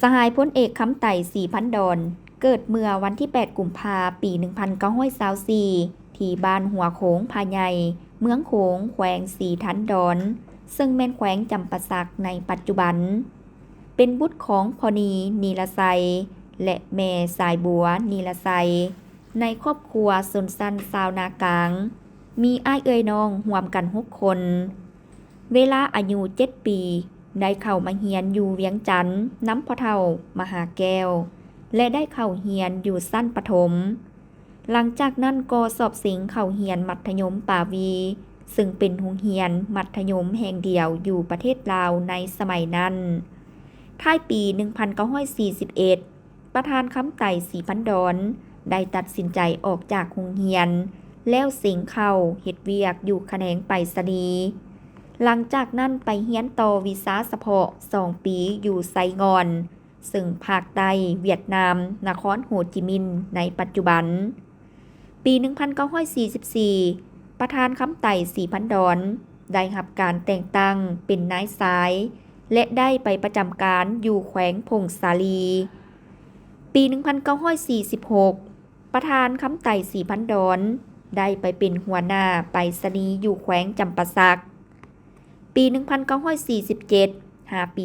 สหายพลเอกคำไต่ศรีพันดอนเกิดเมื่อวันที่ 8 กุมภาพันธ์ ปี 1924 ที่บ้านหัวโขงพาใหญ่เมืองโขงแขวงศรีทันดอนซึ่งแม่นแขวงจำปาสักในปัจจุบัน เป็นบุตรของพอนีนีลไซและแม่สายบัวนีลไซในครอบครัวชนชั้นชาวนากลาง มีอ้ายเอ่ยน้องรวมกัน 6 คน เวลาอายุ 7 ปีได้เข้ามาเรียนอยู่เวียงจันทน์น้ำพ่อเฒ่ามหาแก้ว และได้เข้าเรียนอยู่ชั้นประถม หลังจากนั้นก็สอบสิงเข้าเรียนมัธยมป่าวี ซึ่งเป็นโรงเรียนมัธยมแห่งเดียวอยู่ประเทศลาวในสมัยนั้น ท้ายปี 1941 ประธานคำไต่ศรีพันดอนได้ตัดสินใจออกจากโรงเรียน แล้วสิงเข้าเฮ็ดเวียกอยู่แขนงไปรษณีย์หลังจากนั้นไปเรียนต่อวิชาเฉพาะ 2 ปีอยู่ไซงอน ซึ่งภาคใต้เวียดนาม นครโฮจิมินห์ในปัจจุบัน ปี 1944 ประธานคำไต่ศรีพันดอนได้รับการแต่งตั้งเป็นนายสาย และได้ไปประจำการอยู่แขวงพงสาลี ปี 1946 ประธานคำไต่ศรีพันดอนได้ไปเป็นหัวหน้าไปรษณีย์อยู่แขวงจำปาสัก ปี 1947 หาปี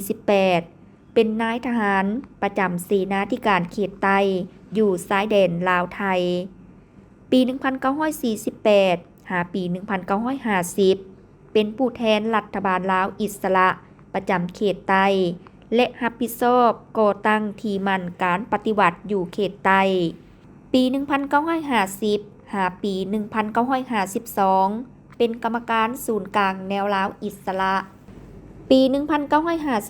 1948 เป็นนายทหารประจำเสนาธิการเขตใต้อยู่ชายแดนลาวไทย ปี 1948 หาปี 1950 เป็นผู้แทนรัฐบาลลาวอิสระประจำเขตใต้ และรับผิดชอบก่อตั้งที่มั่นการปฏิวัติอยู่เขตใต้ ปี 1950 หาปี 1952 เป็นกรรมการศูนย์กลางแนวลาวอิสระ ปี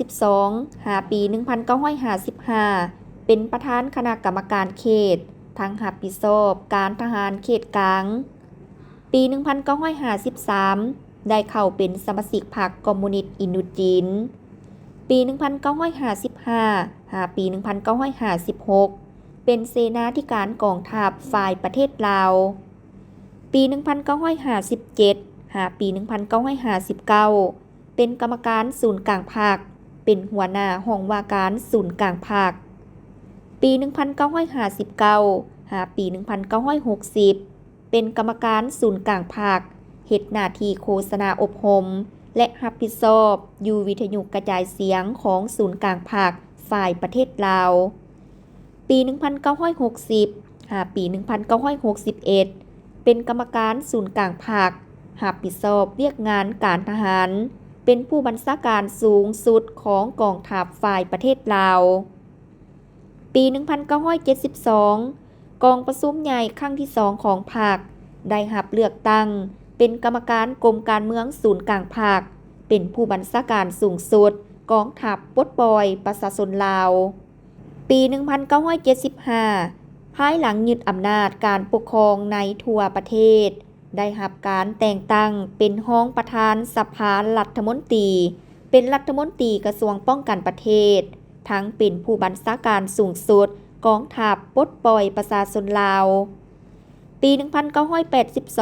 1952 หาปี 1955 เป็นประธานคณะกรรมการเขต ทั้งรับผิดชอบการทหารเขตกลาง ปี 1953 ได้เข้าเป็นสมาชิกพรรคคอมมิวนิสต์อินโดจีน ปี 1955 หาปี 1956 เป็นเสนาธิการกองทัพฝ่ายประเทศลาว ปี 1957 หาปี 1959 เป็นกรรมการศูนย์กลางภาค เป็นหัวหน้าห้องว่าการศูนย์กลางภาค ปี 1959 หาปี 1960 เป็นกรรมการศูนย์กลางภาค เฮ็ดหน้าที่โฆษณาอบรม และรับผิดชอบอยู่วิทยุกระจายเสียงของศูนย์กลางภาคฝ่ายประเทศลาว ปี 1960 หาปี 1961 เป็นกรรมการศูนย์กลางภาครับผิดชอบเรียกงานการทหาร เป็นผู้บัญชาการสูงสุดของกองทัพฝ่ายประเทศลาว ปี 1972 กองประชุมใหญ่ครั้งที่ 2 ของพรรคได้รับเลือกตั้งเป็นกรรมการกรมการเมืองศูนย์กลางพรรคเป็นผู้บัญชาการสูงสุดกองทัพปลดปล่อยประชาชนลาว ปี 1975 ภายหลังยึดอำนาจการปกครองในทั่วประเทศ ได้รับการแต่งตั้งเป็นรองประธานสภารัฐมนตรี เป็นรัฐมนตรีกระทรวงป้องกันประเทศ ทั้งเป็นผู้บัญชาการสูงสุดกองทัพปลดปล่อยประชาชนลาว ปี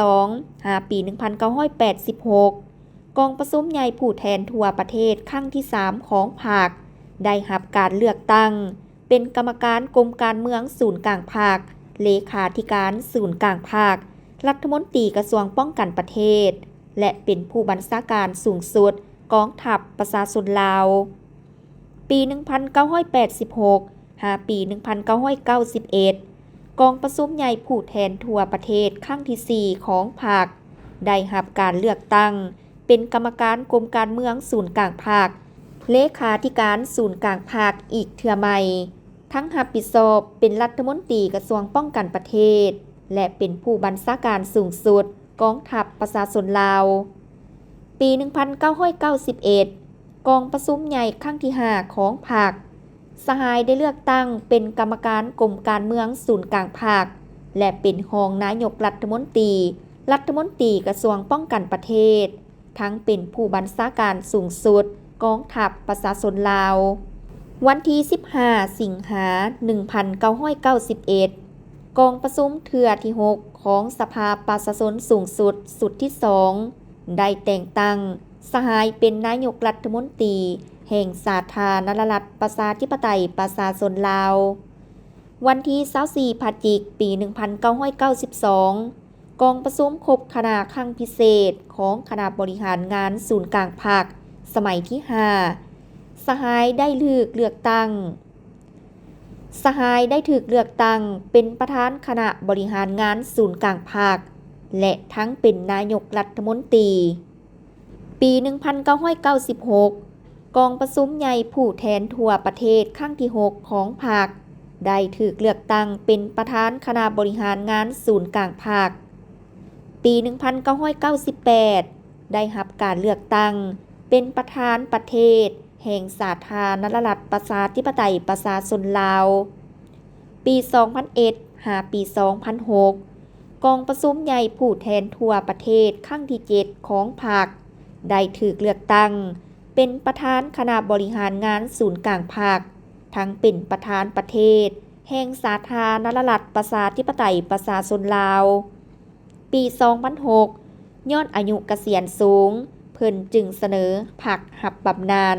1982 หาปี 1986 กองประชุมใหญ่ผู้แทนทั่วประเทศครั้งที่ 3 ของพรรคได้รับการเลือกตั้งเป็นกรรมการกรมการเมืองศูนย์กลางภาค เลขาธิการศูนย์กลางภาค รัฐมนตรีกระทรวงป้องกันประเทศ และเป็นผู้บัญชาการสูงสุดกองทัพประชาชนลาว ปี 1986 หาปี 1991 กองประชุมใหญ่ผู้แทนทั่วประเทศครั้งที่ 4 ของพรรคได้รับการเลือกตั้งเป็นกรรมการกรมการเมืองศูนย์กลางภาค เลขาธิการศูนย์กลางภาคอีกเทื่อใหม่ ทั้งรับผิดชอบเป็นรัฐมนตรีกระทรวงป้องกันประเทศ และเป็นผู้บัญชาการสูงสุดกองทัพประชาชนลาว ปี 1991 กองประชุมใหญ่ครั้งที่ 5 ของพรรคสหายได้เลือกตั้งเป็นกรรมการกรมการเมืองศูนย์กลางภาค และเป็นรองนายกรัฐมนตรี รัฐมนตรีกระทรวงป้องกันประเทศ ทั้งเป็นผู้บัญชาการสูงสุดกองทัพประชาชนลาว วันที่ 15 สิงหา 1991 กองประชุมเทื่อที่ 6 ของสภาประชาชนสูงสุดสุดที่ 2 ได้แต่งตั้งสหายเป็นนายกรัฐมนตรี แห่งสาธารณรัฐประชาธิปไตยประชาชนลาววันที่24พฤศจิกายนปี 1992 กองประชุมครบคณะครั้งพิเศษของคณะบริหารงานศูนย์กลางภาคสมัยที่ 5 สหายได้ถูกเลือกตั้งเป็นประธานคณะบริหารงานศูนย์กลางภาคและทั้งเป็นนายกรัฐมนตรีปี 1996 กองประชุมใหญ่ผู้แทนทั่วประเทศครั้งที่ 6 ของภาคได้ถูกเลือกตั้งเป็นประธานคณะบริหารงานศูนย์กลางภาคปี 1998 ได้รับการเลือกตั้งเป็นประธานประเทศแห่งสาธารณรัฐประชาธิปไตยประชาชนลาวปี 2001 หาปี 2006 กองประชุมใหญ่ผู้แทนทั่วประเทศครั้งที่ 7 ของภาคได้ถูกเลือกตั้งเป็นประธานคณะบริหารงานศูนย์กลางภาคทั้งเป็นประธานประเทศแห่งสาธารณรัฐประชาธิปไตยประชาชนลาวปี 2006 ย้อนอายุเกษียณสูงเพิ่นจึงเสนอพรรครับบำนาญ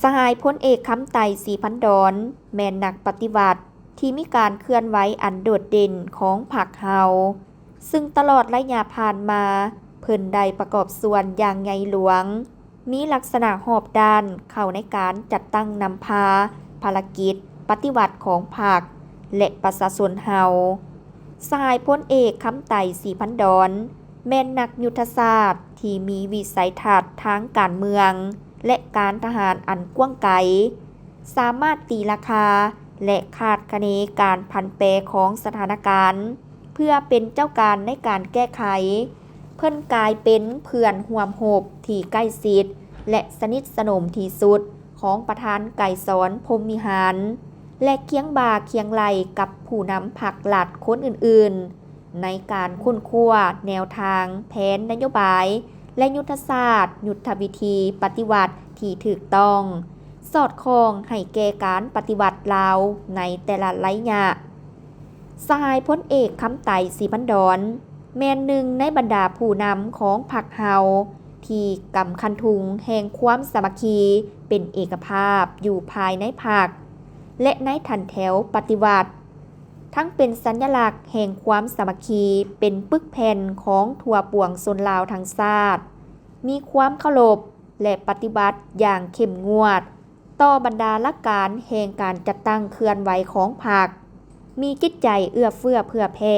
สหายพลเอกคำไต ศรีพันดรแม่นนักปฏิวัติที่มีการเคลื่อนไหวอันโดดเด่นของพรรคเฮาซึ่งตลอดระยะผ่านมาเพิ่นได้ประกอบส่วนอย่างใหญ่หลวงมีลักษณะหอบด้านเข้าในการจัดตั้งนำพาภารกิจปฏิวัติของพรรคและประชาชนเฮาสหายพลเอกคำไต ศรีพันดรแม่นนักยุทธศาสตร์ที่มีวิสัยทัศน์ทางการเมืองและการทหารอันกว้างไกลสามารถตีราคาและคาดคะเนการผันแปรของสถานการณ์เพื่อเป็นเจ้าการในการแก้ไขเพิ่นกลายเป็นเพื่อนร่วมโหบที่ใกล้ชิดและสนิทสนมที่สุดของประธานไกรสอน พรหมวิหารและเคียงบ่าเคียงไหลกับผู้นำพรรคหลักคนอื่นๆในการค้นคว้าแนวทางแผนนโยบายและยุทธศาสตร์ยุทธวิธีปฏิวัติที่ถูกต้องสอดคล้องให้แก่การปฏิวัติลาวในแต่ละระยะสหายพลเอกคำไต ศรีพันดรแม่นหนึ่งในบรรดาผู้นำของพรรคเฮาที่กำคันทุงแห่งความสามัคคีเป็นเอกภาพอยู่ภายในพรรคและในทันแถวปฏิวัติทั้งเป็นสัญลักษณ์แห่งความสามัคคีเป็นปึกแผ่นของทั่วปวงชนลาวทั้งชาติมีความเคารพและปฏิบัติอย่างเข้มงวดต่อบรรดาหลักการแห่งการจัดตั้งเคลื่อนไหวของพรรคมีจิตใจเอื้อเฟื้อเผื่อแผ่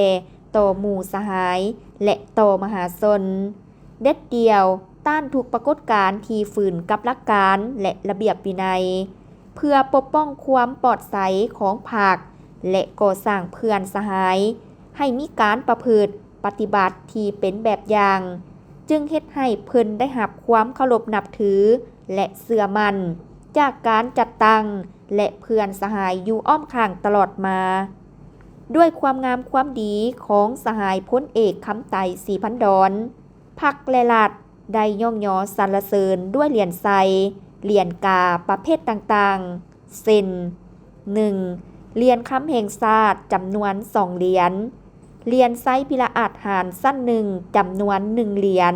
ต่อหมู่สหายและต่อมหาชนเด็ดเดียวต้านทุกปรากฏการณ์ที่ฝืนกับหลักการและระเบียบวินัยเพื่อปกป้องความปลอดภัยของพรรคและก่อสร้างเพื่อนสหายให้มีการประพฤติปฏิบัติที่เป็นแบบอย่างจึงเฮ็ดให้เพิ่นได้รับความเคารพนับถือและเชื่อมั่นจากการจัดตั้งและเพื่อนสหายอยู่อ้อมข้างตลอดมาด้วยความงามความดีของสหายพลเอกคำไต ศรีพันดรพรรคและรัฐได้ย่องยอสรรเสริญด้วยเหรียญไซเหรียญกาประเภทต่างๆเช่น 1. เหรียญคำแห่งชาติจำนวน 2 เหรียญเหรียญไซพิละอาจหารสั้น1จำนวน 1 เหรียญ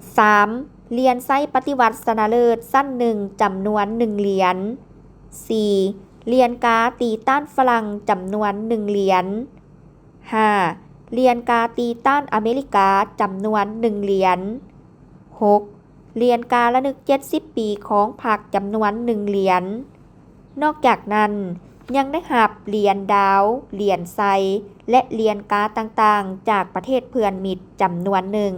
3. เหรียญไซปฏิวัติชนะเลิศสั้น1จำนวน 1 เหรียญ 4. เหรียญกาตีต้านฝรั่งจำนวน 1 เหรียญ 5. เหรียญกาตีต้านอเมริกาจำนวน 1 เหรียญ 6. เหรียญการระลึก70 ปีของพรรคจำนวน 1 เหรียญ นอกจากนั้นยังได้รับเหรียญดาวเหรียญไซและเหรียญกาต่างๆจากประเทศเพื่อนมิตรจำนวนหนึ่ง